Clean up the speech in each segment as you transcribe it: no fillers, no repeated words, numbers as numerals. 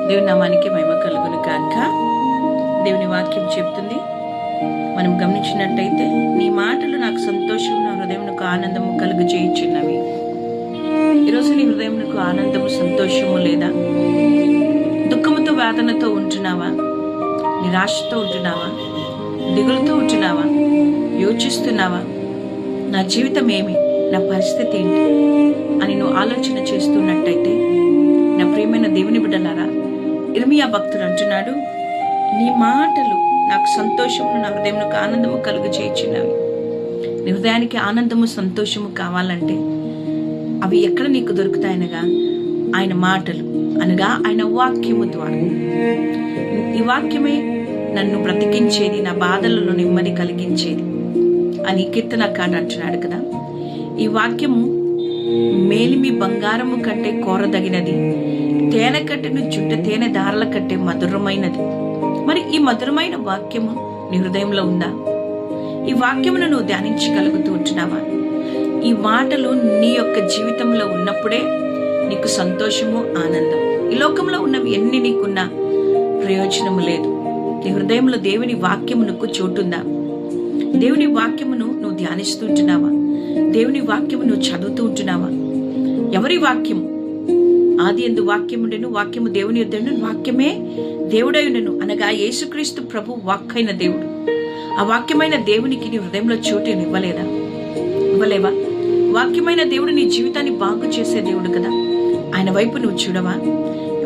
దేవుని నామానికి మహిమ కలుగును గాక. దేవుని వాక్యం చెప్తుంది, మనం గమనించినట్టయితే, నీ మాటలు నాకు సంతోషం, నా హృదయమునకు ఆనందము కలుగు చేయుచున్నవి. ఈరోజు నీ హృదయమునకు ఆనందము, సంతోషము లేదా? దుఃఖముతో, వేదనతో ఉంటున్నావా? నిరాశతో ఉంటున్నావా? దిగులుతో ఉంటున్నావా? యోచిస్తున్నావా? నా జీవితం ఏమి, నా పరిస్థితి ఏంటి అని నువ్వు ఆలోచన చేస్తున్నట్టయితే, నా ప్రియమైన దేవుని బిడ్డలారా, ఇర్మియా భక్తుడు అంటున్నాడు, నీ మాటలు నాకు సంతోషము, నా హృదయమునకు ఆనందము కలుగు చేయుచున్నవి. నీ హృదయానికి ఆనందము, సంతోషము కావాలంటే అవి ఎక్కడ నీకు దొరుకుతాయనగా ఆయన మాటలు, అనగా ఆయన వాక్యము ద్వారా. ఈ వాక్యమే నన్ను బ్రతికించేది, నా బాధలలో నెమ్మది కలిగించేది అని కీర్తనకారుడు అంటున్నాడు కదా. ఈ వాక్యము మేలిమి బంగారము కంటే కోరదగినది, తేనె కట్టెను చుట్ట తేనె దారల కంటే మధురమైనది. మరి ఈ మధురమైన వాక్యము నీ హృదయంలో ఉందా? ఈ వాక్యమును నువ్వు ధ్యానించగలుగుతూ ఉంటున్నావా? ఈ మాటలు నీ యొక్క జీవితంలో ఉన్నప్పుడే నీకు సంతోషము, ఆనందం. ఈ లోకంలో ఉన్నవి ఎన్ని నీకున్నా ప్రయోజనము లేదు. నీ హృదయంలో దేవుని వాక్యమునకు చోటుందా? దేవుని వాక్యమును నువ్వు ధ్యానిస్తూ ఉంటున్నావా? దేవుని వాక్యము నువ్వు చదువుతూ ఉంటున్నావా? ఎవరి వాక్యము? ఆది యందు వాక్యముండెను, వాక్యము దేవుని యొద్దను, వాక్యమే దేవుడై ఉండెను, అనగా యేసుక్రీస్తు ప్రభు వాక్కైన దేవుడు. ఆ వాక్యమైన దేవునికి నీ హృదయంలో చోటు ఇవ్వలేదా? ఇవ్వలేవా? వాక్యమైన దేవుడు నీ జీవితాన్ని బాగు చేసే దేవుడు కదా. ఆయన వైపు నువ్వు చూడవా?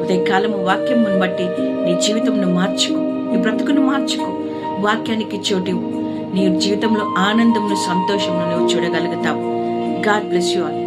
ఉదయకాలము వాక్యమును బట్టి నీ జీవితంను మార్చుకో, నీ బ్రతుకును మార్చుకో, వాక్యానికి చోటు నీ జీవితంలో ఆనందమును, సంతోషమును నువ్వు చూడగలుగుతావు. God bless you all.